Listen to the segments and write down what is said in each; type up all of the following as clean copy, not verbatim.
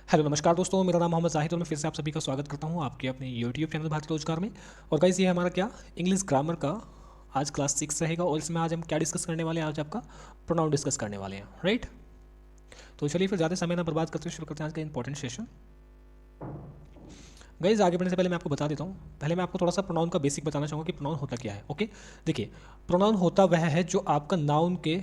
Hello नमस्कार दोस्तों, मेरा नाम मोहम्मद जाहिद और मैं फिर से आप सभी का स्वागत करता हूं आपके अपने यूट्यूब चैनल भारतीय रोजगार में। और गाइस ये हमारा क्या इंग्लिश ग्रामर का आज क्लास 6 रहेगा और इसमें आज हम क्या डिस्कस करने वाले हैं। आज आपका प्रोनाउन डिस्कस करने वाले हैं, राइट। तो चलिए फिर ज़्यादा समय ना बर्बाद करते हुए शुरू करते हैं आज का इंपॉर्टेंट सेशन। गाइस आगे बढ़ने से पहले मैं आपको बता देता हूँ, पहले मैं आपको थोड़ा सा प्रोनाउन का बेसिक बताना चाहूँगा कि प्रोनाउन होता क्या है। ओके, देखिए प्रोनाउन होता वह है जो आपका नाउन के,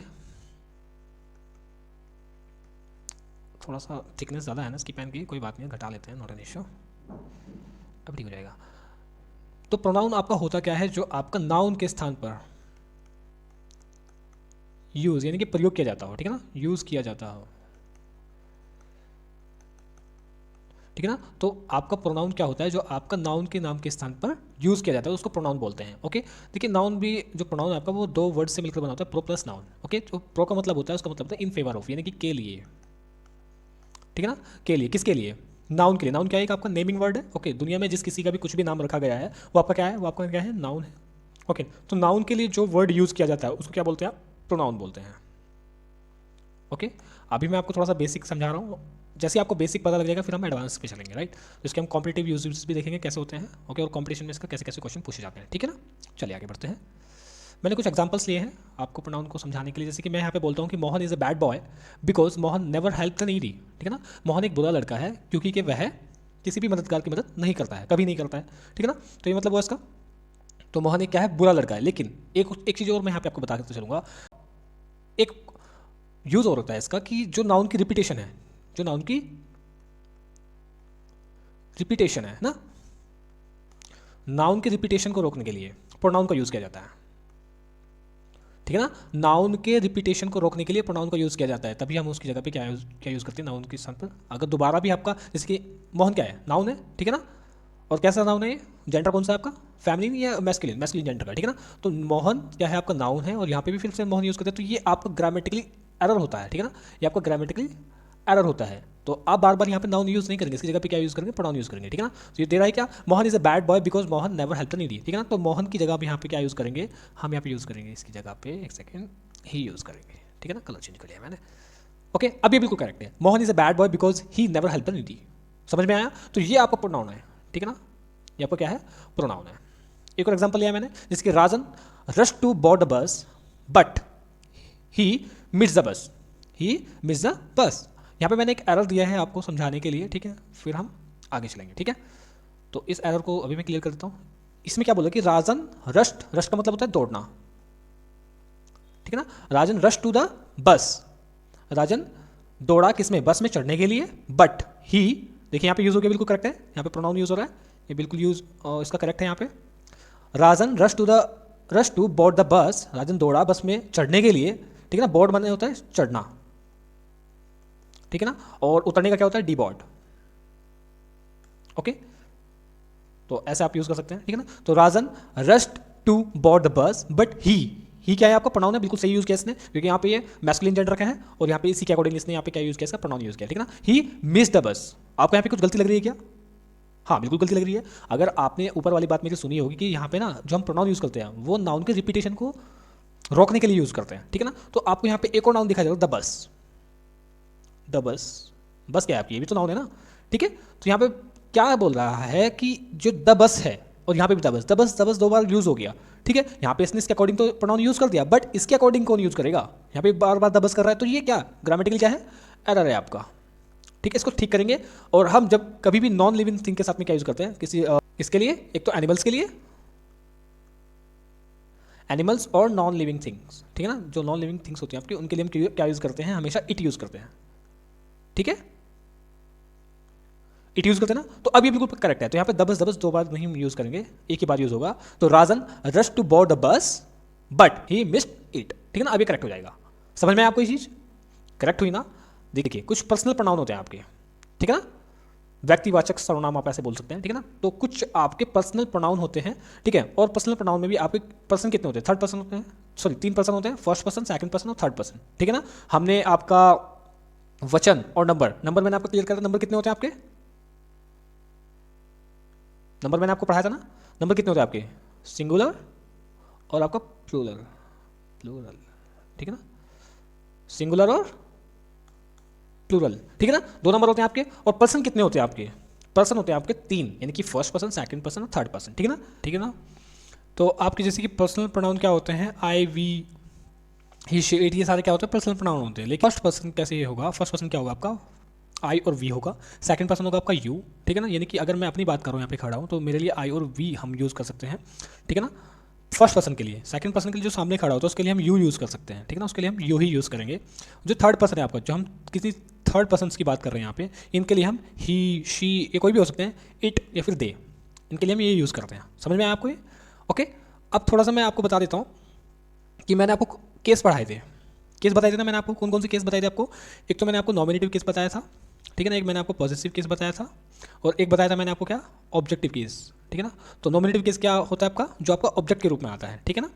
थोड़ा सा थिकनेस ज़्यादा है ना इसकी पेन की, कोई बात नहीं घटा लेते हैं, नॉट एन इशू, अब ठीक हो जाएगा। तो प्रोनाउन आपका होता क्या है जो आपका नाउन के स्थान पर यूज यानी कि प्रयोग किया जाता हो, ठीक है ना, यूज किया जाता हो, ठीक है ना। तो आपका प्रोनाउन क्या होता है जो आपका नाउन के नाम के स्थान पर यूज किया जाता है उसको प्रोनाउन बोलते हैं। ओके, देखिए नाउन भी जो प्रोनाउन है आपका वो दो वर्ड से मिलकर बना होता है, प्रो प्लस नाउन। ओके, तो प्रो का मतलब होता है, उसका मतलब होता है इन फेवर ऑफ, यानी कि के लिए, ठीक है ना। के लिए, किसके लिए? नाउन के लिए। नाउन क्या है? एक आपका नेमिंग वर्ड है। ओके, दुनिया में जिस किसी का भी कुछ भी नाम रखा गया है वो आपका क्या है? वो आपका क्या है? नाउन है। ओके, तो नाउन के लिए जो वर्ड यूज़ किया जाता है उसको क्या बोलते हैं? आप प्रोनाउन बोलते हैं। ओके, अभी मैं आपको थोड़ा सा बेसिक समझा रहा हूँ, जैसे आपको बेसिक पता लग जाएगा फिर हम एडवांस पे चलेंगे, राइट। तो इसके हम कॉम्पिटेटिव यूजेस भी देखेंगे कैसे होते हैं। ओके, और कॉम्पिटिशन में इसका कैसे कैसे क्वेश्चन पूछे जाते हैं, ठीक है ना। चलिए आगे बढ़ते हैं। मैंने कुछ एग्जांपल्स लिए हैं आपको प्रोनाउन को समझाने के लिए। जैसे कि मैं यहाँ पे बोलता हूँ कि Mohan is a bad boy because Mohan never help the needy, ठीक है ना। मोहन एक बुरा लड़का है क्योंकि कि वह किसी भी मददगार की मदद नहीं करता है, कभी नहीं करता है, ठीक है ना। तो ये मतलब हुआ इसका। तो मोहन एक क्या है? बुरा लड़का है। लेकिन एक एक चीज़ और मैं यहाँ पे आपको बता के चलूँगा, एक यूज़ और होता है इसका कि जो नाउन की रिपीटेशन है, जो नाउन की रिपीटेशन है ना, नाउन की रिपीटेशन को रोकने के लिए प्रोनाउन का यूज़ किया जाता है, ठीक है ना। नाउन के रिपीटेशन को रोकने के लिए प्रोनाउन का यूज़ किया जाता है, तभी हम उसकी जगह पे क्या यूज़ करते हैं? नाउन के स्थान पर। अगर दोबारा भी आपका, जैसे कि मोहन क्या है? नाउन है, ठीक है ना। और कैसा नाउन है ये? जेंडर कौन सा है आपका? फैमिलीन या मैस्कुलिन? मैस्कुलिन जेंडर का, ठीक है ना। तो मोहन क्या है? आपका नाउन है और यहाँ पे भी फिर से मोहन यूज़ करते हैं, तो ये आपका ग्रामेटिकली एरर होता है, ठीक है ना। ये आपका ग्रामेटिकली एरर होता है। तो आप बार बार यहाँ पे नाउन यूज़ नहीं करेंगे, इसकी जगह पे क्या यूज़ करेंगे? प्रोनाउन यूज़ करेंगे, ठीक है ना। तो ये दे रहा है क्या? Mohan is a bad boy because Mohan never help the needy, ठीक है ना। तो मोहन की जगह पे यहाँ पे क्या यूज़ करेंगे? हम यहाँ पे यूज़ करेंगे इसकी जगह पे, एक सेकेंड, ही यूज़ करेंगे, ठीक है ना। कलर चेंज कर लिया मैंने। ओके, अब ये बिल्कुल करेक्ट है। Mohan is a bad boy because he never help the needy. समझ में आया? तो ये आपका प्रोनाउन है, ठीक है ना। ये आपका क्या है? प्रोनाउन है। एक और एग्जांपल लिया मैंने, जिसके Rajan rush to board the bus but he miss the bus, he miss the बस। यहाँ पे मैंने एक एरर दिया है आपको समझाने के लिए, ठीक है, फिर हम आगे चलेंगे, ठीक है। तो इस एरर को अभी मैं क्लियर कर देता हूँ। इसमें क्या बोला कि राजन रस्ट, रस्ट का मतलब होता है दौड़ना, ठीक है ना। राजन rush to the bus, Rajan दौड़ा किसमें? बस में चढ़ने के लिए। बट ही, देखिए यहाँ पे यूज हो गया, बिल्कुल करेक्ट है, यहाँ पे प्रोनाउन यूज हो रहा है, ये बिल्कुल यूज इसका करेक्ट है यहाँ पे। Rajan rush to board the bus, Rajan दौड़ा बस में चढ़ने के लिए, ठीक है ना। बोर्ड माने होता है चढ़ना, ठीक है ना। और उतरने का क्या होता है? D board. ओके, तो ऐसे आप यूज कर सकते हैं, ठीक है ना। तो Rajan rushed to board the bus but he क्या है? आपका प्रोनाउन है, बिल्कुल सही यूज किया इसने, क्योंकि यहाँ पे ये मैस्कुलिन जेंडर का है और यहाँ पे इसी के अकॉर्डिंग इसने यहाँ पे क्या यूज किया? इसका प्रोनाउन यूज किया, ठीक है ना। ही मिस द बस। आपको यहाँ पे कुछ गलती लग रही है क्या? हाँ बिल्कुल गलती लग रही है। अगर आपने ऊपर वाली बात मेरी सुनी होगी कि यहाँ पे ना जो हम प्रोनाउन यूज करते हैं वो नाउन के रिपीटेशन को रोकने के लिए यूज करते हैं, ठीक है ना। तो आपको यहाँ पे एक और नाउन दिखाई देगा, द बस। द बस, बस क्या है आपकी? ये भी तो नाउन है ना, ठीक है। तो यहाँ पे क्या बोल रहा है कि जो द बस है, और यहाँ पे भी द बस दो बार यूज हो गया, ठीक है। यहाँ पे इसने इसके अकॉर्डिंग तो प्रोनाउन यूज कर दिया, बट इसके अकॉर्डिंग कौन यूज करेगा? यहाँ पे बार बार द बस कर रहा है, तो ये क्या ग्रामेटिकल क्या है? एरर है आपका, ठीक है। इसको ठीक करेंगे। और हम जब कभी भी नॉन लिविंग थिंग के साथ में क्या यूज करते हैं? किसके लिए? एक तो एनिमल्स के लिए, एनिमल्स और नॉन लिविंग थिंग्स, ठीक है ना। जो नॉन लिविंग थिंग्स होती हैं आपकी, उनके लिए हम क्या यूज करते हैं? हमेशा इट यूज करते हैं, ठीक है, इट यूज करते हैं ना। तो अब ये बिल्कुल करेक्ट है। तो यहाँ पे दबस दो बार नहीं यूज करेंगे, एक ही बार यूज होगा। तो Rajan rush to board the bus but he missed it, ठीक है ना। अब ये करेक्ट हो जाएगा। समझ में आपको ये चीज करेक्ट हुई ना? देखिए कुछ पर्सनल प्रोनाउन होते हैं आपके, ठीक है ना, व्यक्तिवाचक सर्वनाम आप ऐसे बोल सकते हैं, ठीक है ना। तो कुछ आपके पर्सनल प्रोनाउन होते हैं, ठीक है। और पर्सनल प्रोनाउन में भी आपके पर्सन कितने होते हैं? थर्ड पर्सन होते हैं, सॉरी 3 पर्सन होते हैं, फर्स्ट पर्सन, सेकंड पर्सन और थर्ड पर्सन, ठीक है ना। हमने आपका वचन और नंबर, नंबर मैंने आपको क्लियर कर दिया, नंबर कितने होते हैं आपके? नंबर मैंने आपको पढ़ाया था ना, नंबर कितने होते हैं आपके? सिंगुलर और आपका प्लूरल, प्लूरल, ठीक है ना, सिंगुलर और प्लूरल, ठीक है ना, 2 नंबर होते हैं आपके। और पर्सन कितने होते हैं आपके, पर्सन होते हैं आपके 3, यानी कि फर्स्ट पर्सन, सेकंड पर्सन और थर्ड पर्सन, ठीक है ना, ठीक है ना। तो आपके जैसे कि पर्सनल प्रोनाउन क्या होते हैं, आई, वी, ही, शी, इट, ये सारे क्या होते हैं, पर्सनल प्रोनाउन होते हैं। लेकिन फर्स्ट पर्सन कैसे ये होगा, फर्स्ट पर्सन क्या होगा आपका, आई और वी होगा। सेकंड पर्सन होगा आपका यू, ठीक है ना, यानी कि अगर मैं अपनी बात कर रहा हूँ यहाँ पे खड़ा हूँ तो मेरे लिए आई और वी हम यूज़ कर सकते हैं, ठीक है ना, फर्स्ट पर्सन के लिए। सेकंड पर्सन के लिए जो सामने खड़ा होता है उसके लिए हम यू यूज़ कर सकते हैं, ठीक है ना, उसके लिए हम यू ही यूज़ करेंगे। जो थर्ड पर्सन है आपका, जो हम किसी थर्ड पर्सन की बात कर रहे हैं यहाँ पे, इनके लिए हम ही, शी, ये कोई भी हो सकते हैं, इट या फिर दे, इनके लिए हम ये यूज़ करते हैं। समझ में आया आपको ये? ओके, अब थोड़ा सा मैं आपको बता देता हूँ कि मैंने आपको केस पढ़ाए थे, केस बताए थे ना मैंने आपको, कौन कौन से केस बताए थे आपको। एक तो मैंने आपको नॉमिनेटिव केस बताया था, ठीक है ना, एक मैंने आपको पॉजिटिव केस बताया था, और एक बताया था मैंने आपको क्या, ऑब्जेक्टिव केस, ठीक है ना। तो नॉमिनेटिव केस क्या होता है आपका, जो आपका ऑब्जेक्ट के रूप में आता है, ठीक है ना,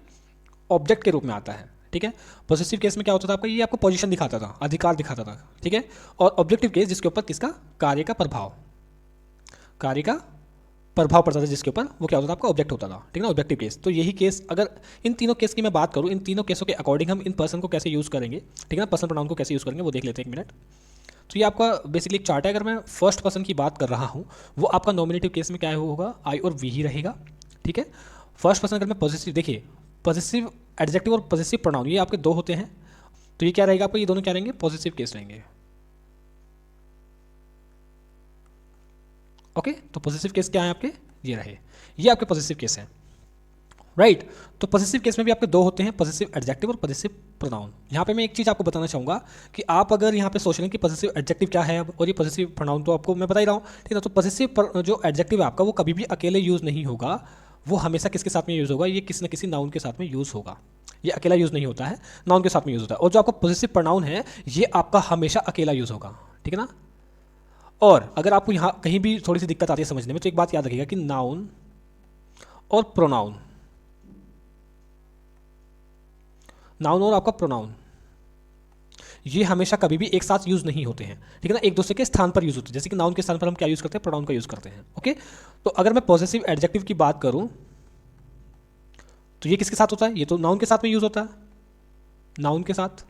ऑब्जेक्ट के रूप में आता है, ठीक है। पॉजिटिव केस में क्या होता था आपका, ये आपको पोजीशन दिखाता था, अधिकार दिखाता था, ठीक है। और ऑब्जेक्टिव केस जिसके ऊपर किसका, कार्य का प्रभाव, कार्य का प्रभाव पड़ता था जिसके ऊपर, वो क्या होता था आपका, ऑब्जेक्ट होता था, ठीक है ना, ऑब्जेक्टिव केस। तो यही केस, अगर इन तीनों केस की मैं बात करूँ, इन तीनों केसों के अकॉर्डिंग हम इन पर्सन को कैसे यूज़ करेंगे, ठीक है ना, पर्सन प्रोनाउन को कैसे यूज़ करेंगे वो देख लेते हैं, 1 मिनट। तो ये आपका बेसिकली एक चार्ट है। अगर मैं फर्स्ट पर्सन की बात कर रहा हूँ, वो आपका नॉमिनेटिव केस में क्या होगा, आई और वी ही रहेगा, ठीक है। फर्स्ट पर्सन अगर मैं पॉजिटिव, देखिए पॉजिटिव एडजेक्टिव और पॉजिटिव प्रोनाउन ये आपके 2 होते हैं, तो ये क्या रहेगा आपको, ये दोनों क्या रहेंगे, पॉजिटिव केस रहेंगे। ओके, तो पॉजिटिव केस क्या है आपके, ये रहे, ये आपके पॉजिटिव केस हैं, राइट। तो पॉजिटिव केस में भी आपके 2 होते हैं, पॉजिटिव एडजेक्टिव और पॉजिटिव प्रोनाउन। यहाँ पे मैं एक चीज़ आपको बताना चाहूँगा कि आप अगर यहाँ पे सोच रहे हैं कि पॉजिटिव एडजेक्टिव क्या है अब, और ये पॉजिटिव प्रोनाउन तो आपको मैं बता ही रहा हूँ, ठीक है। तो पॉजिटिव जो एडजेक्टिव है आपका, वो कभी भी अकेले यूज़ नहीं होगा, वो हमेशा किसके साथ में यूज़ होगा, ये किसी न किसी नाउन के साथ में यूज़ होगा, ये अकेला यूज़ नहीं होता है, नाउन के साथ में यूज़ होता है। और जो आपका पॉजिटिव प्रोनाउन है, ये आपका हमेशा अकेला यूज़ होगा, ठीक है ना। और अगर आपको यहाँ कहीं भी थोड़ी सी दिक्कत आती है समझने में, तो एक बात याद रखिएगा कि नाउन और प्रोनाउन, नाउन और आपका प्रोनाउन, ये हमेशा कभी भी एक साथ यूज नहीं होते हैं, ठीक है ना, एक दूसरे के स्थान पर यूज होते हैं। जैसे कि नाउन के स्थान पर हम क्या यूज करते हैं, प्रोनाउन का यूज करते हैं, ओके। तो अगर मैं पॉजिटिव एडजेक्टिव की बात करूं, तो ये किसके साथ होता है, ये तो नाउन के साथ में यूज होता है, नाउन के साथ,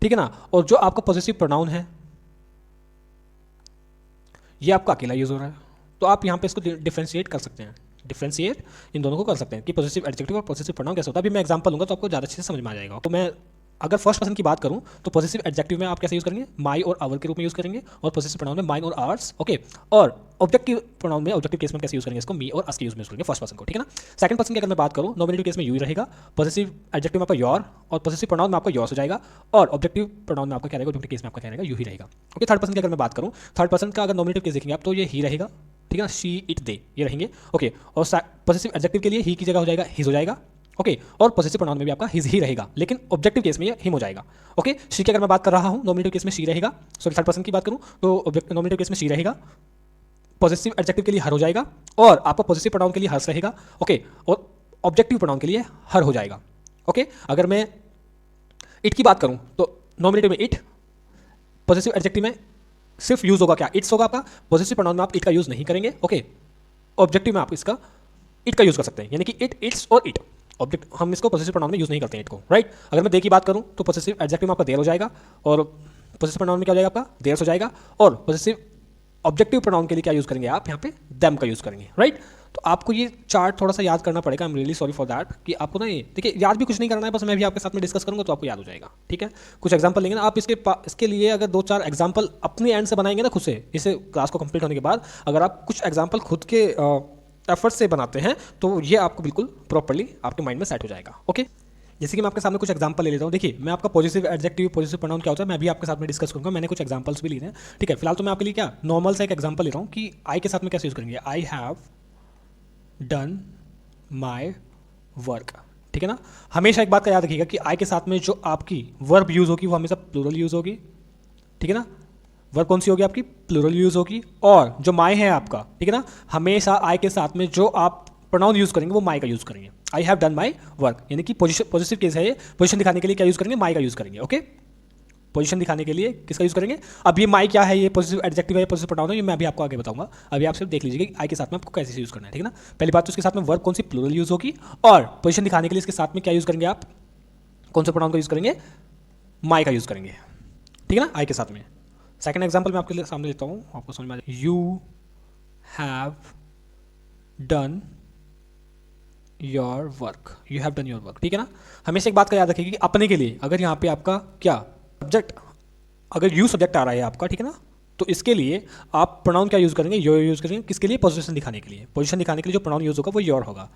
ठीक है ना। और जो आपका पॉजिटिव प्रोनाउन है, ये आपका अकेला यूज हो रहा है। तो आप यहाँ पे इसको डिफ्रेंशिएट कर सकते हैं, डिफ्रेंशिएट इन दोनों को कर सकते हैं कि पॉजिटिव एडजेक्टिव और पॉजिटिव प्रोनाउन कैसे होता है। अभी मैं एग्जांपल लूंगा तो आपको ज़्यादा अच्छे से समझ में आ जाएगा। तो मैं अगर फर्स्ट पर्सन की बात करूं, तो पॉजिटिव एडजेक्टिव में आप कैसे यूज करेंगे, माई और आवर के रूप में यूज करेंगे, और पॉजिटिव प्रोनाउन में माइन और आवर्स, ओके। और ऑब्जेक्टिव प्रोनाउन में, ऑब्जेक्टिव केस में कैसे यूज करेंगे इसको, मी और अस के यूज में यूज करेंगे फर्स्ट पर्सन को, ठीक है ना। सेकंड पर्सन की अगर मैं बात करूं, नॉमिनेटिव केस में यू ही रहेगा, पॉजिटिव एडजेक्टिव में आपका योर, और पॉजिटिव प्रोनाउन में आपका योर्स हो जाएगा, और ऑब्जेक्टिव प्रोनाउन में आपका क्या रहेगा, ऑब्जेक्टिव केस में आपका क्या रहेगा, यू ही रहेगा, ओके। थर्ड पर्सन की अगर मैं बात करूं, थर्ड पर्सन का अगर नॉमिनेटिव केस देखेंगे आप, तो ये ही रहेगा, ठीक है ना, शी, इट, दे, ये रहेंगे, ओके। और पॉजिटिव एडजेक्टिव के लिए ही की जगह हो जाएगा हिज हो जाएगा, ओके। और पॉजिटिव प्रोनाउन में भी आपका हिज ही रहेगा, लेकिन ऑब्जेक्टिव केस में ये हिम हो जाएगा, ओके। शी की अगर मैं बात कर रहा हूं, नॉमिनेटिव केस में शी रहेगा, सॉरी थर्ड पर्सन की बात करूं तो नॉमिनेटिव केस में शी रहेगा, पॉजिटिव एडजेक्टिव के लिए हर हो जाएगा, और आपका पॉजिटिव प्रोनाउन के लिए हर्ष रहेगा, ओके। और ऑब्जेक्टिव प्रोनाउन के लिए हर हो जाएगा, ओके। अगर मैं इट की बात करूं, तो नॉमिनेटिव में इट, पॉजिटिव एडजेक्टिव में सिर्फ यूज होगा क्या, इट्स होगा आपका, पॉजिटिव प्रोनाउन में आप इट का यूज नहीं करेंगे, ओके। ऑब्जेक्टिव में आप इसका इट का यूज कर सकते हैं, यानी कि इट, इट्स और इट, ऑब्जेक्ट हम इसको पॉजिटिव प्रोनाउन में यूज नहीं करते हैं इट को, राइट। अगर मैं दे की बात करूं, तो पॉजिटिव एडजेक्टिव में आपका देर हो जाएगा, और पॉजिटिव प्रोनाउन में क्या हो जाएगा आपका, देयर्स हो जाएगा, और पॉजिटिव ऑब्जेक्टिव प्रोनाउन के लिए क्या यूज करेंगे आप यहाँ पे, देम का यूज करेंगे, राइट। तो आपको ये चार्ट थोड़ा सा याद करना पड़ेगा, I am really sorry for that, कि आपको ना ये देखिए याद भी कुछ नहीं करना है, बस मैं भी आपके साथ में डिस्कस करूंगा तो आपको याद हो जाएगा, ठीक है। कुछ एग्जांपल लेंगे ना आप, इसके लिए अगर 2-4 एग्जांपल अपने एंड से बनाएंगे ना खुद से, इसे क्लास को कंप्लीट होने के बाद अगर आप कुछ एग्जांपल खुद के एफर्ट से बनाते हैं, तो ये आपको बिल्कुल प्रॉपरली आपके माइंड में सेट हो जाएगा, ओके। जैसे कि मैं आपके सामने कुछ एग्जांपल ले लेता हूँ। देखिए मैं आपका पॉजिटिव एडजेक्टिव, पॉजिटिव प्रोनाउन क्या होता है मैं भी आपके साथ में डिस्कस करूँगा, मैंने कुछ एग्जांपल्स भी लिए हैं, ठीक है। फिलहाल तो मैं आपके लिए क्या नॉर्मल सा एक एग्जांपल ले रहा हूँ कि आई के साथ में कैसे यूज़ करेंगे, I have done my work, ठीक है ना। हमेशा एक बात का याद रखिएगा कि आई के साथ में जो आपकी वर्ब यूज़ होगी वो हमेशा प्लूरल यूज़ होगी, ठीक है ना। वर्ब कौन सी होगी आपकी, प्लूरल यूज़ होगी। और जो माई है आपका, ठीक है ना, हमेशा आई के साथ में जो आप प्रोनाउन यूज़ करेंगे वो माई का यूज़ करेंगे। I have done my work, यानी कि पॉजिटिव केस है ये, पोजीशन दिखाने के लिए क्या यूज़ करेंगे, माई का यूज़ करेंगे, ओके। पोजीशन दिखाने के लिए किसका यूज़ करेंगे। अब ये माई क्या है, ये पॉजिटिव एडजेक्टिव है, पॉजिटिव प्रोनाउन है, ये मैं अभी आपको आगे बताऊंगा। अभी आप सिर्फ देख लीजिए कि आई के साथ में आपको कैसे यूज़ करना है, ठीक है ना। पहली बात तो उसके साथ में वर्ब कौन सी, प्लूरल यूज़ होगी, और पोजीशन दिखाने के लिए इसके साथ में क्या यूज़ करेंगे आप, कौन से प्रोनाउन का यूज़ करेंगे, माई का यूज़ करेंगे, ठीक है ना, आई के साथ में। सेकंड एग्जांपल मैं आपके सामने लेता हूँ, आपको समझ में आ जाए। You have done your work, you have done your work, ठीक है ना। हमेशा एक बात का याद रखिए कि अपने के लिए अगर यहाँ पे आपका क्या सब्जेक्ट, अगर यू सब्जेक्ट आ रहा है आपका, ठीक है ना, तो इसके लिए आप प्रोनाउन क्या यूज़ करेंगे, योर यूज़ करेंगे। किसके लिए? पोजीशन दिखाने के लिए। पोजीशन दिखाने के लिए जो प्रोनाउन यूज़ होगा वो योर होगा।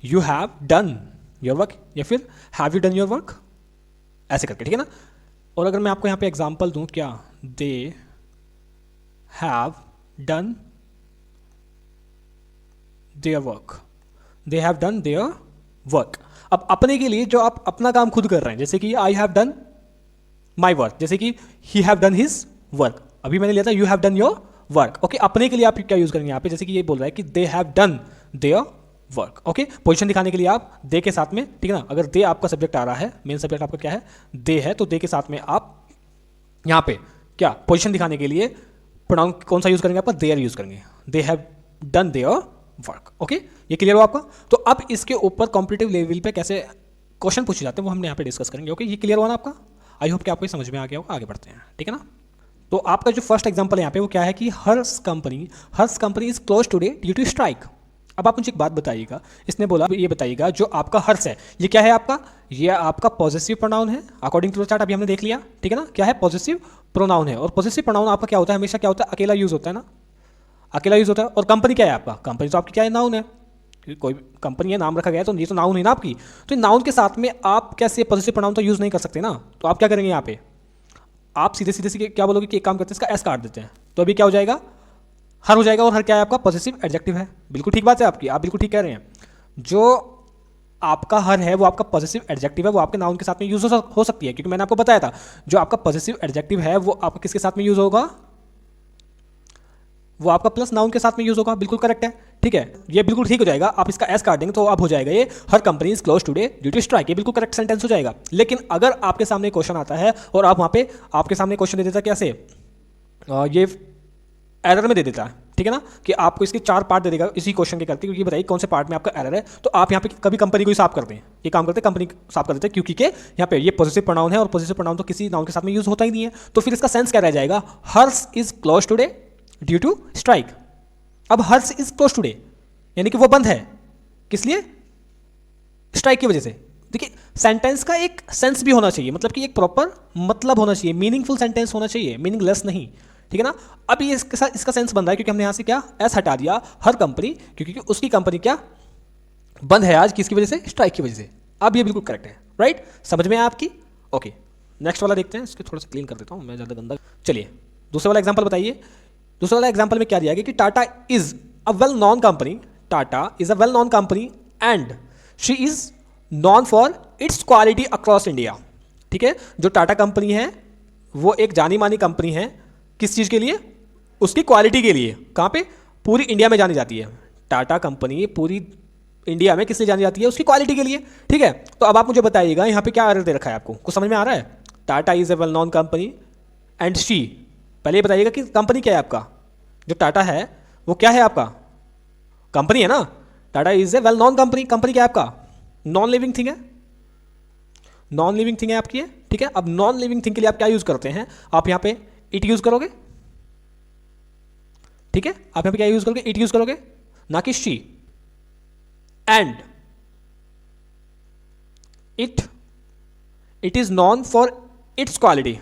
You have done your work या फिर have you done your work, ऐसे करके, ठीक है ना। और अगर मैं आपको यहाँ पे एग्जांपल दूँ, क्या they have done their work, they have done their work. अब अपने के लिए जो आप अपना काम खुद कर रहे हैं, जैसे कि I have done my work, जैसे कि he have done his work, अभी मैंने लिया था you have done your work, okay. अपने के लिए आप क्या यूज़ करेंगे यहाँ पे, जैसे कि ये बोल रहा है कि they have done their work, okay. Position दिखाने के लिए आप दे के साथ में, ठीक है ना, अगर दे आपका सब्जेक्ट आ रहा है, मेन सब्जेक्ट आपका क्या है, दे है, तो दे के साथ में आप यहाँ पे क्या पोजीशन दिखाने के लिए प्रोनाउन कौन सा यूज़ करेंगे, आपका देयर यूज़ करेंगे, they have done their work, okay. ये क्लियर हो आपका। तो अब इसके ऊपर कॉम्पिटिटिव लेवल पे कैसे क्वेश्चन पूछे जाते हैं वो हमने यहाँ पे डिस्कस करेंगे, ओके। ये क्लियर हुआ ना आपका? आई होप कि आपको समझ में आ गया होगा। आगे बढ़ते हैं, ठीक है ना। तो आपका जो फर्स्ट एग्जांपल है यहाँ पे वो क्या है कि Harsh company is close today due to strike. अब आप मुझे एक बात बताइएगा, इसने बोला ये बताइएगा जो आपका हर्ष है ये क्या है आपका, ये आपका पॉजिटिव प्रोनाउन है अकॉर्डिंग टू द चार्ट, अभी हमने देख लिया, ठीक है ना। क्या है? पॉजिटिव प्रोनाउन है। और पॉजिटिव प्रोनाउन आपका क्या होता है, हमेशा क्या होता है, अकेला यूज होता है ना, अकेला यूज होता है। और कंपनी क्या है आपका, कंपनी तो आपकी क्या है, नाउन है, कोई कंपनी है, नाम रखा गया है, तो ये तो नाउन है ना आपकी। तो नाउन के साथ में आप कैसे पॉजिटिव प्रोनाउन तो यूज़ नहीं कर सकते ना, तो आप क्या करेंगे यहाँ पे, आप सीधे सीधे क्या बोलोगे कि एक काम करते हैं इसका एस काट देते हैं, तो अभी क्या हो जाएगा, हर हो जाएगा। और हर क्या है आपका, पॉजिटिव एडजेक्टिव है। बिल्कुल ठीक बात है आपकी, आप बिल्कुल ठीक कह रहे हैं। जो आपका हर है वो आपका पॉजिटिव एडजेक्टिव है, वो आपके नाउन के साथ में यूज हो सकती है, क्योंकि मैंने आपको बताया था जो आपका पॉजिटिव एडजेक्टिव है वो आपका किसके साथ में यूज होगा, वो आपका प्लस नाउन के साथ में यूज होगा। बिल्कुल करेक्ट है, ठीक है, ये बिल्कुल ठीक हो जाएगा। आप इसका एस काट देंगे तो अब हो जाएगा ये हर company is close today due to strike, ये बिल्कुल करेक्ट सेंटेंस हो जाएगा। लेकिन अगर आपके सामने क्वेश्चन आता है और आप वहाँ पे आपके सामने क्वेश्चन दे देता कैसे, ये एरर में दे देता है, ठीक है ना, कि आपको इसके 4 पार्ट दे देगा इसी क्वेश्चन के करते, क्योंकि बताइए कौन से पार्ट में आपका एरर है। तो आप यहाँ पे कभी कंपनी को ही साफ करते हैं, ये काम करते हैं कंपनी साफ कर देते हैं, क्योंकि के यहाँ पे ये पॉजिटिव प्रोनाउन है और पॉजिटिव प्रोनाउन तो किसी नाउन के साथ में यूज होता ही नहीं है। तो फिर इसका सेंस क्या रह जाएगा, Harsh is close today due to strike. अब हर्ष इज क्लोज टुडे यानी कि वो बंद है, किस लिए, स्ट्राइक की वजह से। देखिए सेंटेंस का एक सेंस भी होना चाहिए, मतलब कि एक प्रॉपर मतलब होना चाहिए, मीनिंगफुल सेंटेंस होना चाहिए, मीनिंगलेस नहीं, ठीक है ना। अब ये इसका सेंस बन रहा है क्योंकि हमने यहां से क्या एस हटा दिया, हर कंपनी, क्योंकि उसकी कंपनी क्या बंद है आज, किसकी वजह से, स्ट्राइक की वजह से। अब ये बिल्कुल करेक्ट है, राइट, समझ में आया आपकी, ओके। नेक्स्ट वाला देखते हैं, इसको थोड़ा सा क्लीन कर देता हूं मैं, ज़्यादा गंदा। चलिए दूसरे वाला एग्जाम्पल बताइए। दूसरे वाला एग्जाम्पल में क्या दिया गया कि Tata is a well non company, Tata is a well non company and she is non for its quality across India, ठीक है। जो टाटा कंपनी है वो एक जानी मानी कंपनी है, किस चीज़ के लिए, उसकी क्वालिटी के लिए। कहाँ पे, पूरी इंडिया में जानी जाती है। टाटा कंपनी पूरी इंडिया में किस लिए जानी जाती है, उसकी क्वालिटी के लिए, ठीक है। तो अब आप मुझे बताइएगा यहाँ पे क्या एरर दे रखा है आपको, कुछ समझ में आ रहा है। Tata is a well non company and she, पहले ये बताइएगा कि कंपनी क्या है आपका, जो टाटा है वो क्या है आपका, कंपनी है ना। Tata is a well non company, company क्या है आपका, नॉन लिविंग थिंग है, नॉन लिविंग थिंग है आपकी है, ठीक है। अब नॉन लिविंग थिंग के लिए आप क्या यूज करते हैं, आप यहाँ पे इट यूज करोगे, ठीक है। आप यहाँ पे क्या यूज करोगे, इट यूज करोगे, ना कि she. And it is non for its quality,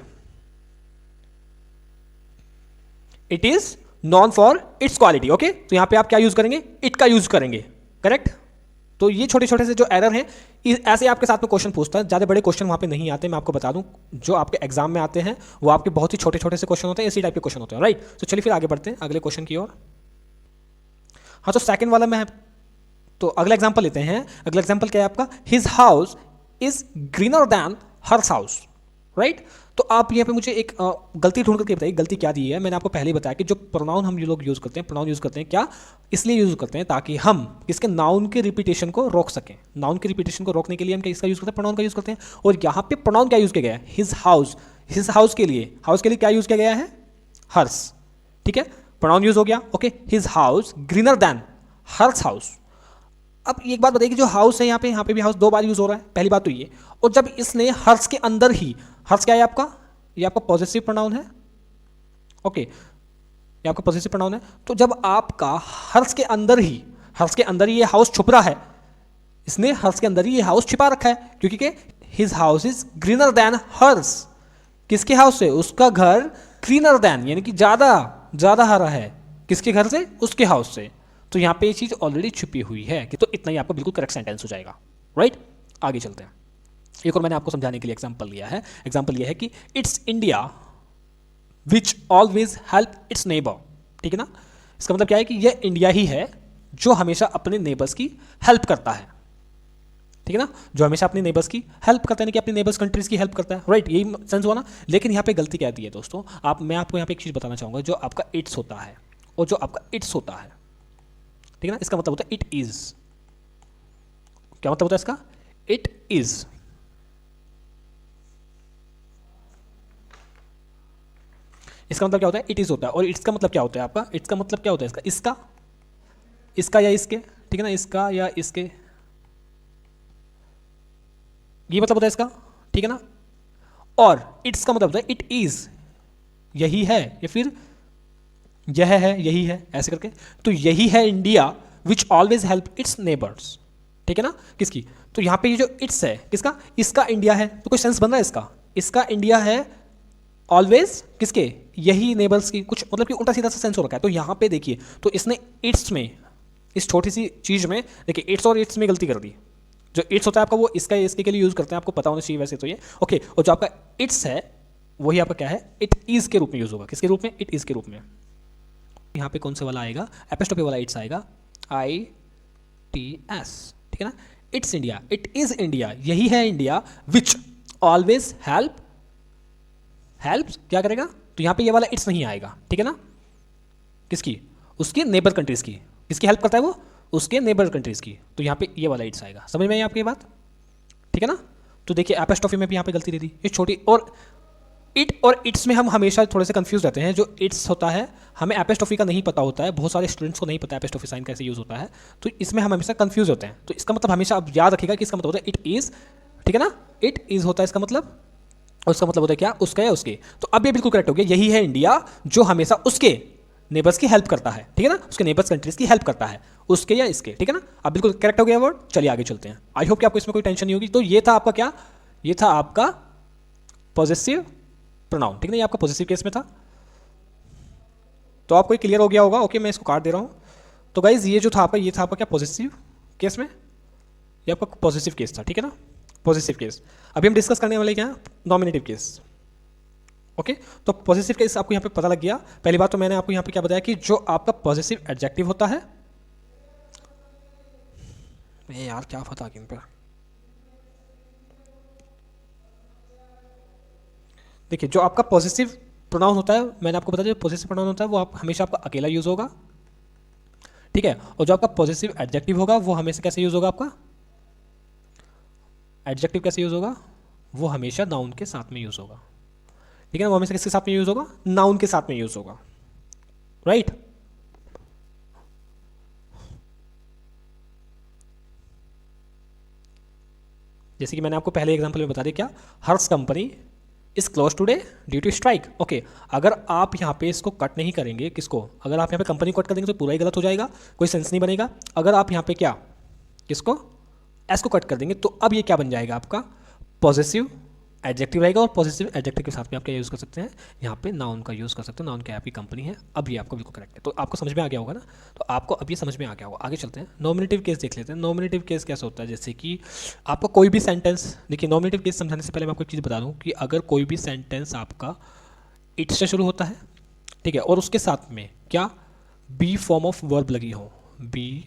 it is non for its quality, okay. तो यहां पे आप क्या यूज करेंगे, इट का यूज करेंगे, करेक्ट। तो ये छोटे छोटे से जो एरर हैं, ऐसे आपके साथ में क्वेश्चन पूछता है, ज़्यादा बड़े क्वेश्चन वहाँ पे नहीं आते। मैं आपको बता दूं जो आपके एग्जाम में आते हैं वो आपके बहुत ही छोटे छोटे से क्वेश्चन होते हैं, इसी टाइप के क्वेश्चन होते हैं, राइट। तो चलिए फिर आगे बढ़ते हैं अगले क्वेश्चन की ओर। हाँ, तो सेकंड वाला मैं, तो अगला एग्जाम्पल लेते हैं। अगला एग्जाम्पल क्या है आपका, his house is greener than hers house, right. तो आप यहाँ पे मुझे एक गलती ढूंढ करके बताइए, गलती क्या दी है। मैंने आपको पहले ही बताया कि जो प्रोनाउन हम लोग यूज़ करते हैं, प्रोनाउन यूज़ करते हैं क्या, इसलिए यूज़ करते हैं ताकि हम इसके नाउन के रिपीटेशन को रोक सकें। नाउन के रिपीटेशन को रोकने के लिए हम क्या इसका यूज़ करते हैं, प्रोनाउन का यूज़ करते हैं। और यहाँ पे प्रोनाउन क्या यूज़ किया गया है, हिज हाउस। हिज हाउस के लिए क्या यूज़ किया गया है, हर्स, ठीक है। प्रोनाउन यूज़ हो गया, okay. His house greener than hers house. अब एक बात बताइए कि जो हाउस है यहाँ पे भी हाउस 2 बार यूज हो रहा है, पहली बात तो ये। और जब इसने हर्ष के अंदर ही, हर्ष क्या है आपका, ये आपका पॉजिटिव प्रोनाउन है, ओके, ये आपका पॉजिटिव प्रोनाउन है। तो जब आपका हर्ष के अंदर ही ये हाउस छुप रहा है, इसने हर्ष के अंदर ही ये हाउस छिपा रखा है, क्योंकि his house is greener than hers. किसके हाउस से? उसका घर ग्रीनर देन यानी कि ज्यादा हरा है, किसके घर से? उसके हाउस से। तो यहाँ पे ये चीज ऑलरेडी छुपी हुई है कि, तो इतना ही आपका बिल्कुल करेक्ट सेंटेंस हो जाएगा, राइट। आगे चलते हैं। एक और मैंने आपको समझाने के लिए एग्जांपल लिया है। एग्जांपल ये है कि it's India which always help it's neighbour, ठीक है ना। इसका मतलब क्या है कि यह इंडिया ही है जो हमेशा अपने नेबर्स की हेल्प करता है, ठीक है ना, जो हमेशा अपने नेबर्स की हेल्प करता है, कि अपने नेबर्स कंट्रीज की हेल्प करता है, राइट, यही सेंस हुआ ना। लेकिन यहाँ पे गलती क्या आती है दोस्तों, मैं आपको यहाँ पे एक चीज बताना चाहूंगा, जो आपका इट्स होता है और जो आपका इट्स होता है, ठीक है ना, इसका मतलब होता है इट इज। क्या मतलब होता है इसका? It is. इसका मतलब क्या होता है? इट इज होता है। और इट्स का मतलब क्या होता है आपका? इट्स का मतलब क्या होता है इसका? इसका या इसके, ठीक है ना, इसका या इसके, ये मतलब होता है इसका, ठीक है ना। और इट्स का मतलब होता है इट इज, यही है, या फिर यह है, यही है, ऐसे करके। तो यही है India which always help it's neighbours, ठीक है ना, किसकी? तो यहां पे ये जो इट्स है किसका? इसका इंडिया है। तो कोई सेंस बन रहा है इसका इंडिया है ऑलवेज किसके? यही नेबर्स की। कुछ मतलब कि उल्टा सीधा सा सेंस हो रखा है। तो यहां पे देखिए, तो इसने इट्स में, इस छोटी सी चीज में देखिए, इट्स और इट्स में गलती कर दी। जो इट्स होता है आपका, वो इसका इसके के लिए यूज करते हैं, आपको पता होना चाहिए वैसे तो ये, ओके। और जो आपका इट्स है वही आपका क्या है? इट इज के रूप में यूज होगा। किसके रूप में? इट इज के रूप में। यहाँ पे कौन से वाला आएगा? एपोस्ट्रोफी वाला इट्स आएगा, ITS, ठीक है ना। It's India, it is India, यही है इंडिया विच ऑलवेज हेल्प्स क्या करेगा? तो यहाँ पे ये वाला इट्स नहीं आएगा, ठीक है ना। किसकी? उसकी नेबर कंट्रीज की। किसकी हेल्प करता है वो? उसके नेबर कंट्रीज की। तो यहाँ पे ये वाला इट्स आएगा। समझ में आई आपकी बात? ठीक है ना। तो देखिए एपोस्ट्रोफी में भी यहाँ पे गलती दे दी, ये छोटी। और इट और इट्स में हम हमेशा थोड़े से कंफ्यूज रहते हैं। जो इट्स होता है हमें एपोस्ट्रोफी का नहीं पता होता है, बहुत सारे स्टूडेंट्स को नहीं पता एपोस्ट्रोफी साइन कैसे यूज होता है, तो इसमें हम हमेशा कंफ्यूज होते हैं। तो इसका मतलब हमेशा आप याद रखिएगा कि इसका मतलब होता है इट इज, ठीक है ना, इट इज होता है इसका मतलब, और उसका मतलब होता है क्या? उसका या उसके। तो अब ये बिल्कुल करेक्ट हो गया, यही है इंडिया जो हमेशा उसके नेबर्स की हेल्प करता है, ठीक है ना, उसके नेबर्स कंट्रीज की हेल्प करता है, उसके या इसके, ठीक है ना। अब बिल्कुल करेक्ट हो गया वर्ड। चलिए आगे चलते हैं। आई होप कि आपको इसमें कोई टेंशन नहीं होगी। तो ये था आपका क्या? ये था आपका पॉजिटिव प्रोनाउन, ठीक है ना, ये आपका पॉजिटिव केस में था। तो आपको क्लियर हो गया होगा। ओके, मैं इसको काट दे रहा हूँ। तो गाइज ये जो था आपका, ये था आपका क्या? पॉजिटिव केस में, ये आपका पॉजिटिव केस था, ठीक है ना, पॉजिटिव केस। अभी हम डिस्कस करने वाले क्या? Nominative case. ओके, तो पॉजिटिव केस आपको यहाँ पे पता लग गया। पहली बात तो मैंने आपको यहाँ पे क्या बताया कि जो आपका पॉजिटिव एडजेक्टिव होता है, यार क्या पता किन पे, देखिए जो आपका पॉजिटिव प्रोनाउन होता है, मैंने आपको बताया जो पॉजिटिव प्रोनाउन होता है वो आप हमेशा आपका अकेला यूज होगा, ठीक है। और जो आपका पॉजिटिव एडजेक्टिव होगा वो हमेशा कैसे यूज होगा? आपका एडजेक्टिव कैसे यूज होगा? वो हमेशा नाउन के साथ में यूज होगा, ठीक है ना। वो हमेशा किसके साथ में यूज होगा? नाउन के साथ में यूज होगा, राइट। जैसे कि मैंने आपको पहले एग्जांपल में बता दिया, क्या? Harsh company is close today due to strike. Okay, अगर आप यहाँ पे इसको कट नहीं करेंगे, किसको? अगर आप यहाँ पे कंपनी को कट कर देंगे तो पूरा ही गलत हो जाएगा, कोई सेंस नहीं बनेगा। अगर आप यहाँ पे क्या, किसको? एस को कट कर देंगे, तो अब ये क्या बन जाएगा? आपका पॉजिटिव एडजेक्टिव रहेगा। और पॉजिटिव एडजेक्टिव के साथ में आप क्या यूज़ कर सकते हैं? यहाँ पे नाउन का यूज़ कर सकते हैं। नाउन क्या? आपकी कंपनी है। अब ये आपको बिल्कुल करेक्ट है। तो आपको समझ में आ गया होगा ना। तो आपको अब ये समझ में आ गया होगा। आगे चलते हैं, नॉमिनेटिव केस देख लेते हैं। नॉमिनेटिव केस कैसा होता है? जैसे कि आपका कोई भी सेंटेंस, देखिए नॉमिनेटिव केस समझाने से पहले मैं आपको एक चीज़ बता दूँ कि अगर कोई भी सेंटेंस आपका इट से शुरू होता है, ठीक है, और उसके साथ में क्या? बी फॉर्म ऑफ वर्ब लगी हो, बी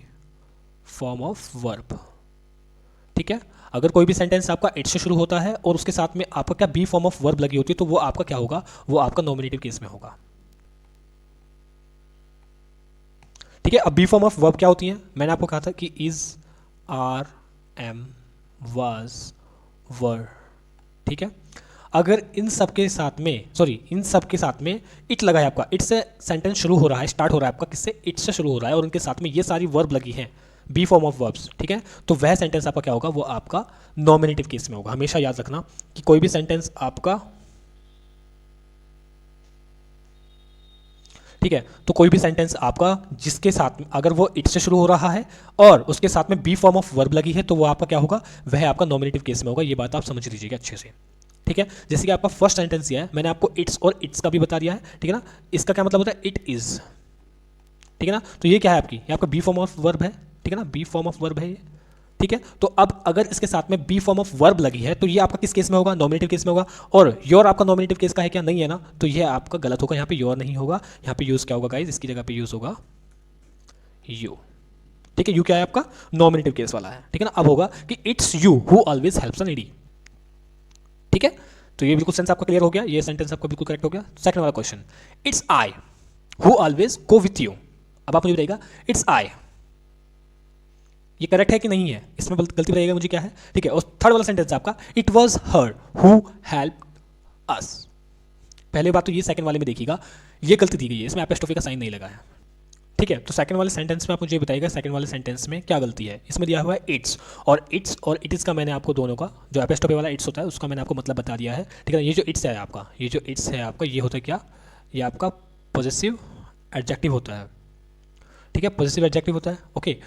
फॉर्म ऑफ वर्ब, ठीक है। अगर कोई भी सेंटेंस आपका इट से शुरू होता है और उसके साथ में आपका क्या? बी फॉर्म ऑफ वर्ब लगी होती है, तो वो आपका क्या होगा? वो आपका नॉमिनेटिव केस में होगा, ठीक है। अब बी फॉर्म ऑफ वर्ब क्या होती है? मैंने आपको कहा था कि इज, आर, एम, वाज, वर, ठीक है। अगर इन सब के साथ में, सॉरी, इन सब के साथ में इट लगा है आपका, इट से सेंटेंस शुरू हो रहा है, स्टार्ट हो रहा है आपका, किससे? इट से शुरू हो रहा है, और उनके साथ में ये सारी वर्ब लगी हैं, बी फॉर्म ऑफ वर्ब्स, ठीक है। तो वह सेंटेंस आपका क्या होगा? वो आपका नॉमिनेटिव केस में होगा। हमेशा याद रखना कि कोई भी सेंटेंस आपका ठीक है, तो कोई भी सेंटेंस आपका जिसके साथ में अगर वो इट से शुरू हो रहा है और उसके साथ में बी फॉर्म ऑफ वर्ब लगी है तो वो आपका क्या होगा, वह आपका नॉमिनेटिव केस में होगा। ये बात आप समझ लीजिएगा अच्छे से, ठीक है। जैसे कि आपका फर्स्ट सेंटेंस दिया है, मैंने आपको इट्स और इट्स का भी बता दिया है, ठीक है ना। इसका क्या मतलब होता है, इट इज, ठीक है ना। तो ये क्या है आपकी, ये आपका बी फॉर्म ऑफ वर्ब है, ठीक है ना, बी फॉर्म ऑफ वर्ब है ये, ठीक है। तो अब अगर इसके साथ में बी फॉर्म ऑफ वर्ब लगी है तो ये आपका किस केस में होगा, नॉमिनेटिव केस में होगा। और योर आपका नॉमिनेटिव केस का है क्या, नहीं है ना, तो ये आपका गलत होगा, यहाँ पे योर नहीं होगा, यहाँ पे यूज क्या होगा गाइस, इसकी जगह पे यूज होगा यू, ठीक है। यू क्या है आपका, नॉमिनेटिव केस वाला है, ठीक है ना। अब होगा कि it's you who always helps a needy, ठीक है। तो ये बिल्कुल सेंस आपका क्लियर हो गया, ये सेंटेंस आपका बिल्कुल करेक्ट हो गया। सेकंड वाला question, it's I who always go with you. अब आप मुझे बताइएगा इट्स आई, ये करेक्ट है कि नहीं है, इसमें गलती बताइएगा मुझे क्या है, ठीक है। और थर्ड वाला सेंटेंस आपका, it was her who help us. पहले बात तो ये सेकंड वाले में देखिएगा, ये गलती दी गई है, इसमें एपोस्ट्रोफी का साइन नहीं लगा है, ठीक है। तो सेकंड वाले सेंटेंस में आप मुझे बताइएगा सेकंड वाले सेंटेंस में क्या गलती है। इसमें दिया हुआ है इट्स और इट इज का मैंने आपको दोनों का जो एपोस्ट्रोफी वाला इट्स होता है उसका मैंने आपको मतलब बता दिया है, ठीक है ना। ये जो इट्स है आपका, ये जो इट्स है आपका, ये होता है क्या, ये आपका पॉजिटिव एडजेक्टिव होता है, ठीक है, पॉजिटिव एडजेक्टिव होता है, ओके।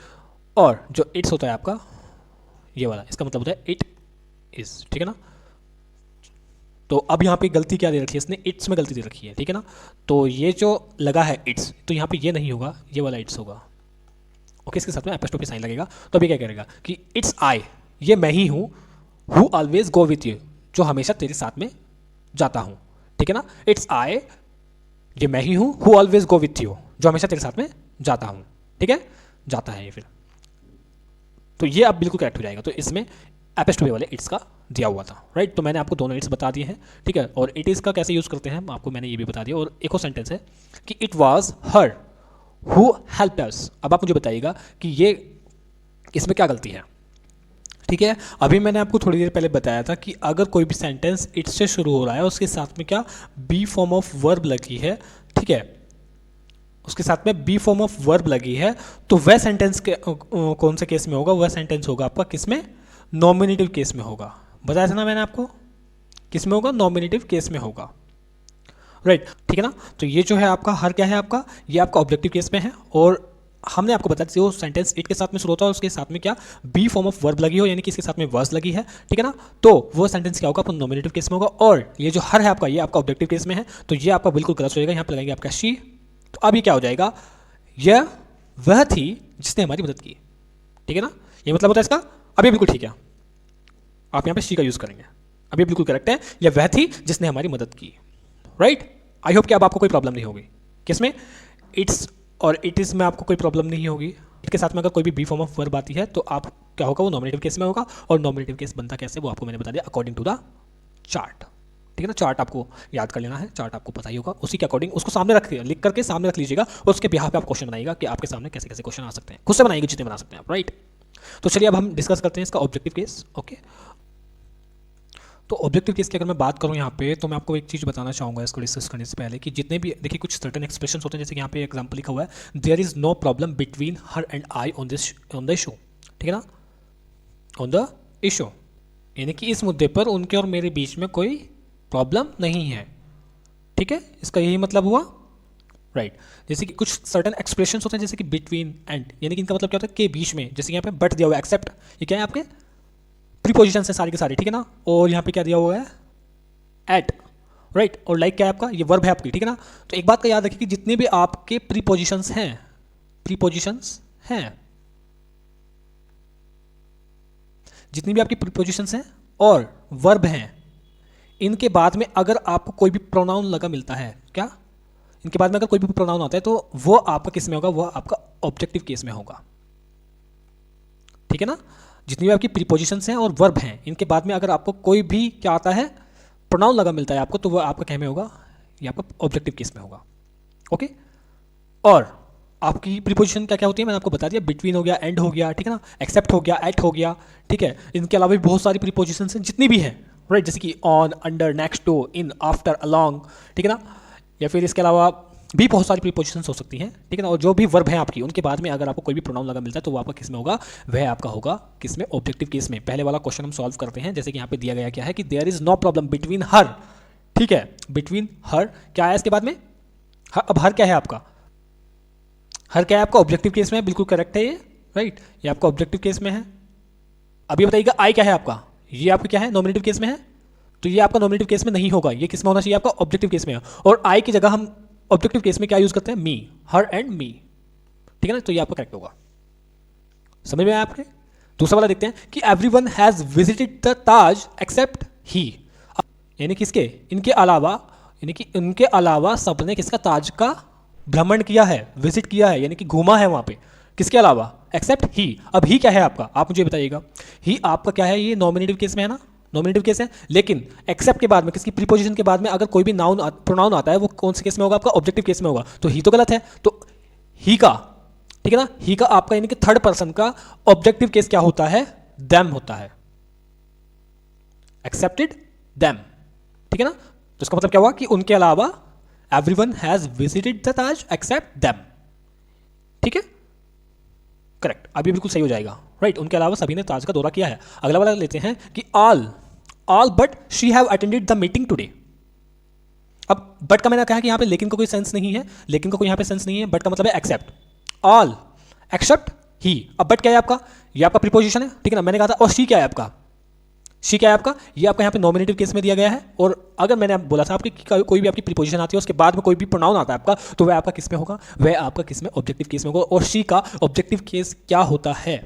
और जो इट्स होता है आपका ये वाला, इसका मतलब होता है इट इज, ठीक है ना। तो अब यहाँ पे गलती क्या दे रखी है इसने, इट्स में गलती दे रखी है, ठीक है ना। तो ये जो लगा है इट्स, तो यहाँ पे ये नहीं होगा, ये वाला इट्स होगा, ओके। इसके साथ में एपोस्ट्रोफी साइन लगेगा। तो अभी क्या करेगा कि इट्स आई, ये मैं ही हूँ, who always go with you, जो हमेशा तेरे साथ में जाता हूँ, ठीक है ना। इट्स आई, ये मैं ही हूँ, who always go with you, जो हमेशा तेरे साथ में जाता हूँ, ठीक है, जाता है ये फिर। तो ये अब बिल्कुल करेक्ट हो जाएगा। तो इसमें एपोस्ट्रोफी वाले इट्स का दिया हुआ था, राइट। तो मैंने आपको दोनों इट्स बता दिए हैं, ठीक है। और इट इज़ का कैसे यूज़ करते हैं आपको मैंने ये भी बता दिया। और एक और सेंटेंस है कि it was her who helped अस। अब आप मुझे बताइएगा कि ये इसमें क्या गलती है, ठीक है। अभी मैंने आपको थोड़ी देर पहले बताया था कि अगर कोई भी सेंटेंस इट से शुरू हो रहा है, उसके साथ में क्या बी फॉर्म ऑफ वर्ब लगी है, ठीक है, उसके साथ में बी फॉर्म ऑफ वर्ब लगी है, तो वह सेंटेंस के कौन से केस में होगा, वह सेंटेंस होगा आपका किस में, नॉमिनेटिव केस में होगा। बताया था ना मैंने आपको, किस में होगा, नॉमिनेटिव केस में होगा, राइट, ठीक है ना। तो ये जो है आपका हर क्या है आपका, ये आपका ऑब्जेक्टिव केस में है। और हमने आपको बताया जो सेंटेंस इट के साथ में शुरू होता है उसके साथ में क्या बी फॉर्म ऑफ वर्ब लगी हो, यानी कि इसके साथ में वर्स लगी है, ठीक है ना, तो वो सेंटेंस क्या होगा, आपको नॉमिनेटिव केस में होगा। और ये जो हर है आपका, ये आपका ऑब्जेक्टिव केस में है, तो ये आपका बिल्कुल गलत हो जाएगा। यहाँ पर लगाएंगे आपका शी। तो अब ये क्या हो जाएगा, यह वह थी जिसने हमारी मदद की, ठीक है ना, ये मतलब होता है इसका। अब ये बिल्कुल ठीक है, आप यहाँ पे शी का यूज करेंगे, अब ये बिल्कुल करेक्ट है, यह वह थी जिसने हमारी मदद की, राइट। आई होप कि अब आपको कोई प्रॉब्लम नहीं होगी किसमें, इट्स और इट इज में आपको कोई प्रॉब्लम नहीं होगी। इसके साथ में अगर कोई भी बी फॉर्म ऑफ वर्ब आती है तो आप क्या होगा, वो नॉमिनेटिव केस में होगा। और नॉमिनेटिव केस बनता कैसे वो आपको मैंने बता दिया, अकॉर्डिंग टू द चार्ट, ठीक है ना। चार्ट आपको याद कर लेना है, चार्ट आपको पता ही होगा, उसी के अकॉर्डिंग उसको सामने रख लिख करके सामने रख लीजिएगा और उसके बिहाफ पे आप क्वेश्चन बनाइएगा कि आपके सामने कैसे कैसे क्वेश्चन आ सकते हैं, खुद से बनाइएगा जितने बना सकते हैं आप, राइट। तो चलिए अब हम डिस्कस करते हैं इसका ऑब्जेक्टिव केस, ओके। तो ऑब्जेक्टिव केस की अगर मैं बात करूं यहाँ पे, तो मैं आपको एक चीज़ बताना चाहूँगा इसको डिस्कस करने से पहले कि जितने भी देखिए कुछ सर्टेन एक्सप्रेशन होते हैं, जैसे कि यहाँ पे एग्जांपल लिखा हुआ है, there is no problem between her and I on the issue, ठीक है ना, ऑन द इशू, यानी कि इस मुद्दे पर उनके और मेरे बीच में कोई प्रॉब्लम नहीं है, ठीक है, इसका यही मतलब हुआ, राइट। जैसे कि कुछ सर्टेन एक्सप्रेशन होते हैं जैसे कि बिटवीन एंड, यानी कि इनका मतलब क्या होता है, के बीच में, जैसे यहाँ पे बट दिया हुआ है, एक्सेप्ट, ये क्या है आपके प्रीपोजिशन है सारी के सारे, ठीक है ना। और यहाँ पे क्या दिया हुआ है, एट, राइट। और लाइक क्या है आपका, ये वर्ब है आपकी, ठीक है ना। तो एक बात का याद रखिए कि जितने भी आपके प्रीपोजिशंस हैं, जितनी भी आपकी प्रीपोजिशंस हैं और वर्ब हैं, इनके बाद में अगर आपको कोई भी प्रोनाउन लगा मिलता है, क्या इनके बाद में अगर कोई भी प्रोनाउन आता है तो वो आपका किस में होगा, वो आपका ऑब्जेक्टिव केस में होगा, ठीक है ना। जितनी भी आपकी प्रीपोजिशंस हैं और वर्ब हैं, इनके बाद में अगर आपको कोई भी क्या आता है, प्रोनाउन लगा मिलता है आपको, तो वो आपका क्या में होगा, ये आपका ऑब्जेक्टिव केस में होगा, ओके। और आपकी प्रीपोजिशन क्या क्या होती है मैंने आपको बता दिया, बिटवीन हो गया, एंड हो गया, ठीक है ना, एक्सेप्ट हो गया, एट हो गया, ठीक है। इनके अलावा भी बहुत सारी प्रीपोजिशंस हैं जितनी भी हैं, राइट, जैसे कि on, under, next to, in, after, along, ठीक है ना। या फिर इसके अलावा भी बहुत सारी प्रीपोजिशंस हो सकती हैं, ठीक है ना। और जो भी वर्ब हैं आपकी, उनके बाद में अगर आपको कोई भी प्रोनाउन लगा मिलता है तो वो आपका किस में होगा, वह आपका होगा किस में, ऑब्जेक्टिव केस में। पहले वाला क्वेश्चन हम सॉल्व करते हैं, जैसे कि यहाँ पे दिया गया क्या है कि there is no problem between her, ठीक है, बिटवीन हर क्या है इसके बाद में, अब हर क्या है आपका, हर क्या है आपका ऑब्जेक्टिव केस में है, बिल्कुल करेक्ट है ये, राइट, ये आपका ऑब्जेक्टिव केस में है। अब ये बताइएगा आई क्या है आपका, ये आपका क्या है, नॉमिनेटिव केस में है, तो ये आपका नॉमिनेटिव केस में नहीं होगा, ये किस में होना चाहिए आपका, ऑब्जेक्टिव केस में है। और आई की जगह हम ऑब्जेक्टिव केस में क्या यूज करते हैं, मी, हर एंड मी, ठीक है ना, तो ये आपका करेक्ट होगा। समझ में आया आपने। दूसरा वाला देखते हैं कि everyone has visited the Taj except he, यानी किसके, इनके अलावा, यानी कि इनके अलावा सबने किसका, ताज का भ्रमण किया है, विजिट किया है, यानी कि घूमा है वहां पे, किसके अलावा, एक्सेप्ट ही। अब ही क्या है आपका, आप मुझे बताइएगा, ही आपका क्या है, ये नॉमिनेटिव केस में है ना, नॉमिनेटिव केस है, लेकिन एक्सेप्ट के बाद में, किसकी, प्रीपोजिशन के बाद में अगर कोई भी नाउन प्रोनाउन आता है वो कौन से केस में होगा आपका, ऑब्जेक्टिव केस में होगा, तो ही तो गलत है, तो ही का, ठीक है ना, ही का आपका यानी कि थर्ड पर्सन का ऑब्जेक्टिव केस क्या होता है, देम होता है, एक्सेप्टेड देम, ठीक है ना, तो इसका मतलब क्या हुआ कि उनके अलावा everyone has visited the Taj except them, ठीक है, करेक्ट, अभी बिल्कुल सही हो जाएगा, राइट, उनके अलावा सभी ने ताज का दौरा किया है। अगला वाला लेते हैं कि all but she have attended the meeting today. अब बट का मैंने कहा कि यहां पे लेकिन का कोई सेंस नहीं है, लेकिन का कोई यहां पे सेंस नहीं है, बट का मतलब है एक्सेप्ट, ऑल एक्सेप्ट ही। अब बट क्या है आपका, ये आपका प्रीपोजिशन है, ठीक है ना, मैंने कहा था, और शी क्या है आपका, शी क्या है आपका, ये आपका यहाँ पे नॉमिनेटिव केस में दिया गया है। और अगर मैंने बोला था आपकी कोई भी आपकी प्रीपोजिशन आती है उसके बाद में कोई भी प्रोनाउन आता है आपका, तो वह आपका किस में होगा, वह आपका किस में, ऑब्जेक्टिव केस में होगा। और शी का ऑब्जेक्टिव केस क्या होता है,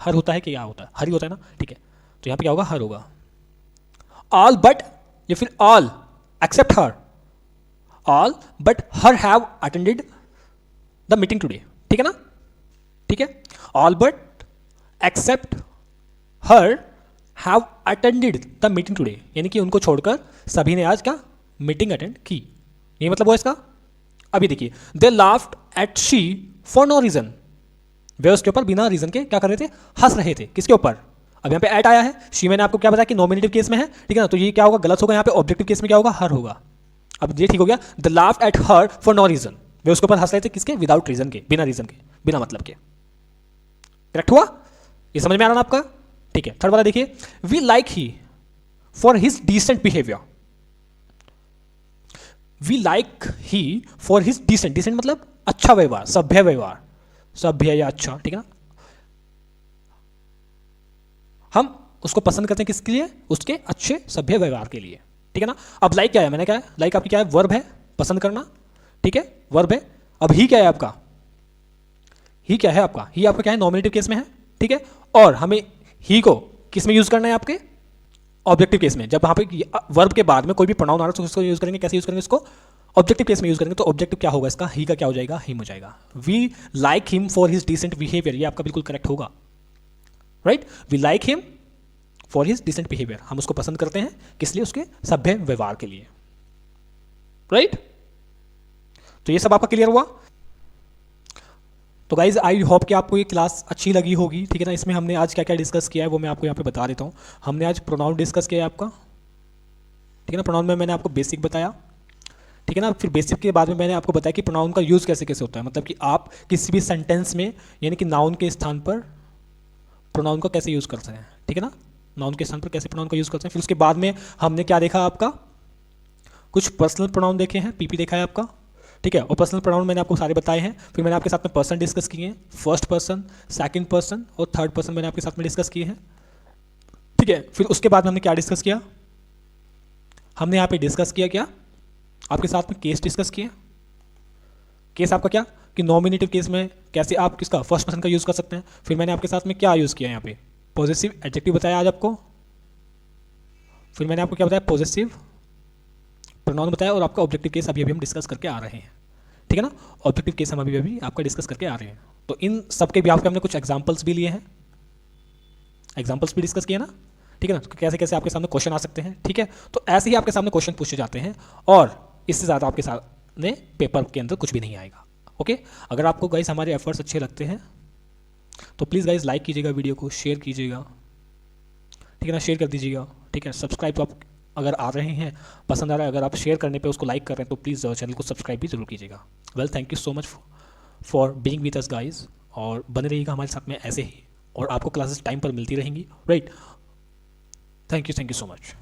हर होता है कि क्या होता है, हर ही होता है ना, ठीक है, तो यहाँ पे क्या होगा, हर होगा। ऑल बट या फिर all except her, all but her have attended the meeting today, ठीक है ना, ठीक है, all but except her have attended the meeting today, यानी कि उनको छोड़कर सभी ने आज क्या, मीटिंग अटेंड की, ये मतलब वो इसका। अभी देखिए, they laughed at she for no reason, वे उसके ऊपर बिना रीजन के क्या कर रहे थे, हंस रहे थे, किसके ऊपर, अब यहाँ पे एट आया है, शी मैंने आपको क्या बताया कि नॉमिनेटिव केस में है, ठीक है ना, तो ये क्या होगा, गलत होगा, यहाँ पे ऑब्जेक्टिव केस में क्या होगा, हर होगा। अब ये ठीक हो गया, the laughed at her for no reason, वे उसके ऊपर हंस रहे थे, किसके, विदाउट रीजन के, बिना रीजन के, बिना मतलब के, करेक्ट हुआ, ये समझ में आ रहा ना आपका, ठीक है। थर्ड वाला देखिए, we like he for his decent behaviour, we like he for his decent, decent मतलब अच्छा व्यवहार, सभ्य व्यवहार, सभ्य या अच्छा, ठीक है ना, हम उसको पसंद करते हैं किसके लिए, उसके अच्छे सभ्य व्यवहार के लिए, ठीक है ना। अब लाइक क्या है, मैंने क्या है, लाइक आपकी क्या है, वर्ब है, पसंद करना, ठीक है, वर्ब है। अब ही क्या है आपका, ही क्या है आपका, ही आपका क्या है, नॉमिनेटिव केस में है, ठीक है, और हमें ही को किस में यूज करना है, आपके ऑब्जेक्टिव केस में। जब वहां पे वर्ब के बाद में कोई भी प्रोनाउन आ रहा है तो उसको यूज करेंगे, कैसे यूज करेंगे, इसको ऑब्जेक्टिव केस में यूज करेंगे, तो ऑब्जेक्टिव क्या होगा इसका, ही का क्या हो जाएगा, हिम हो जाएगा। We like him for his decent behaviour, ये आपका बिल्कुल करेक्ट होगा, right, we like him for his decent behaviour, हम उसको पसंद करते हैं किस लिए, उसके सभ्य व्यवहार के लिए, राइट। तो ये सब आपका क्लियर हुआ। तो गाइज आई होप कि आपको ये क्लास अच्छी लगी होगी, ठीक है ना। इसमें हमने आज क्या क्या डिस्कस किया है वो मैं आपको यहाँ पे बता देता हूँ। हमने आज प्रोनाउन डिस्कस किया है आपका, ठीक है ना, प्रोनाउन में मैंने आपको बेसिक बताया, ठीक है ना। फिर बेसिक के बाद में मैंने आपको बताया कि प्रोनाउन का यूज़ कैसे कैसे होता है, मतलब कि आप किसी भी सेंटेंस में यानी कि नाउन के स्थान पर प्रोनाउन का कैसे यूज़ करते हैं, ठीक है ना, नाउन के स्थान पर कैसे प्रोनाउन का यूज़ करते हैं। फिर उसके बाद में हमने क्या देखा, आपका कुछ पर्सनल प्रोनाउन देखे हैं, पीपी देखा है आपका, ठीक है, और पर्सनल प्रोनाउन मैंने आपको सारे बताए हैं। फिर मैंने आपके साथ में पर्सन डिस्कस किए हैं, फर्स्ट पर्सन, सेकंड पर्सन और थर्ड पर्सन मैंने आपके साथ में डिस्कस किए हैं, ठीक है। फिर उसके बाद में हमने क्या डिस्कस किया, हमने यहाँ पे डिस्कस किया क्या, आपके साथ में केस डिस्कस किए। केस आपका क्या कि नॉमिनेटिव केस में कैसे आप किसका, फर्स्ट पर्सन का यूज़ कर सकते हैं। फिर मैंने आपके साथ में क्या यूज़ किया, यहाँ पे पॉजिटिव एडजेक्टिव बताया आज आपको। फिर मैंने आपको क्या बताया, पॉजिटिव प्रोनाउन बताया, और आपका ऑब्जेक्टिव केस अभी अभी हम डिस्कस करके आ रहे हैं, ठीक है ना। ऑब्जेक्टिव केस हम अभी अभी आपका डिस्कस करके आ रहे हैं। तो इन सब के बिहाफ पे हमने कुछ एग्जांपल्स भी लिए हैं, एग्जांपल्स भी डिस्कस किए ना, ठीक है ना। तो कैसे कैसे आपके सामने क्वेश्चन आ सकते हैं, ठीक है। तो ऐसे ही आपके सामने क्वेश्चन पूछे जाते हैं, और इससे ज़्यादा आपके सामने पेपर के अंदर कुछ भी नहीं आएगा, ओके। अगर आपको गाइस हमारे एफर्ट्स अच्छे लगते हैं तो प्लीज़ गाइस लाइक कीजिएगा, वीडियो को शेयर कीजिएगा, ठीक है ना, शेयर कर दीजिएगा, ठीक है। सब्सक्राइब तो आप अगर आ रहे हैं, पसंद आ रहा है, अगर आप शेयर करने पे उसको लाइक कर रहे हैं तो प्लीज़ चैनल को सब्सक्राइब भी जरूर कीजिएगा। Well, thank you so much for being with us guys, और बने रहिएगा हमारे साथ में ऐसे ही, और आपको क्लासेस टाइम पर मिलती रहेंगी, right. Thank you so much.